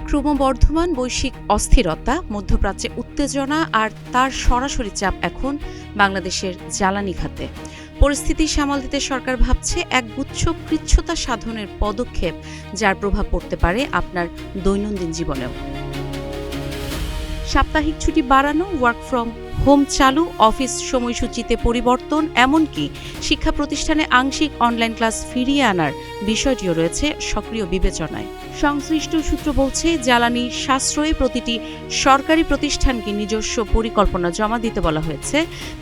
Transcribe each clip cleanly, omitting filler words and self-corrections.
ক্রমবর্ধমান বৈশ্বিক অস্থিরতা, মধ্যপ্রাচ্যে উত্তেজনা আর তার সরাসরি চাপ এখন বাংলাদেশের জ্বালানি খাতে। পরিস্থিতি সামাল দিতে সরকার ভাবছে একগুচ্ছ কৃচ্ছ্রতা সাধনের পদক্ষেপ, যার প্রভাব পড়তে পারে আপনার দৈনন্দিন জীবনেও। সাপ্তাহিক ছুটি বাড়ানো, ওয়ার্ক ফ্রম হোম চালু, অফিস সময়সূচিতে পরিবর্তন, এমনকি শিক্ষা প্রতিষ্ঠানে আংশিক অনলাইন ক্লাস ফিরিয়ে আনার বিষয়টিও রয়েছে সক্রিয় বিবেচনায়। সংশ্লিষ্ট সূত্র বলছে, জ্বালানি সাশ্রয়ে প্রতিটি সরকারি প্রতিষ্ঠানকে নিজস্ব পরিকল্পনা জমা দিতে বলা হয়েছে,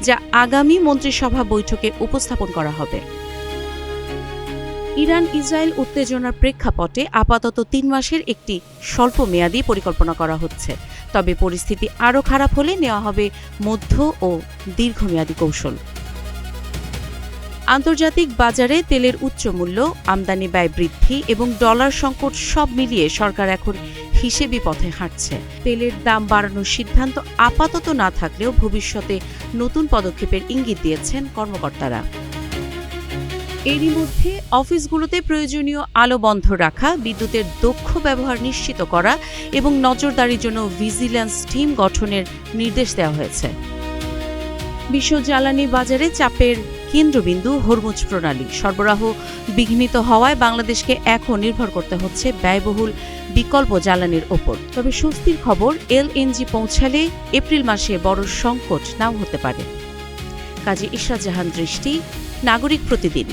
যা আগামী মন্ত্রিসভা বৈঠকে উপস্থাপন করা হবে। ইরান ইসরায়েল উত্তেজনার প্রেক্ষাপটে আপাতত ৩ মাসের একটি স্বল্পমেয়াদী পরিকল্পনা করা হচ্ছে। তবে পরিস্থিতি আরও খারাপ হলে নেওয়া হবে মধ্য ও দীর্ঘমেয়াদী কৌশল। আন্তর্জাতিক বাজারে তেলের উচ্চ মূল্য, আমদানি ব্যয় বৃদ্ধি এবং ডলার সংকট সব মিলিয়ে সরকার এখন হিসেবি পথে হাঁটছে। তেলের দাম বাড়ানোর সিদ্ধান্ত আপাতত না থাকলেও ভবিষ্যতে নতুন পদক্ষেপের ইঙ্গিত দিয়েছেন কর্মকর্তারা। এরই মধ্যে অফিসগুলোতে প্রয়োজনীয় আলো বন্ধ রাখা, বিদ্যুতের দক্ষ ব্যবহার নিশ্চিত করা এবং নজরদারির জন্য ভিজিল্যান্স টিম গঠনের নির্দেশ দেওয়া হয়েছে। বিশ্ব জ্বালানি বাজারে চাপের কেন্দ্রবিন্দু হরমুজ প্রণালী। সরবরাহ বিঘ্নিত হওয়ায় বাংলাদেশকে এখন নির্ভর করতে হচ্ছে ব্যয়বহুল বিকল্প জ্বালানির ওপর। তবে স্বস্তির খবর, এলএনজি পৌঁছালে এপ্রিল মাসে বড় সংকট নাও হতে পারে। কাজী ইশরাত জাহান দৃষ্টি, নাগরিক প্রতিদিন।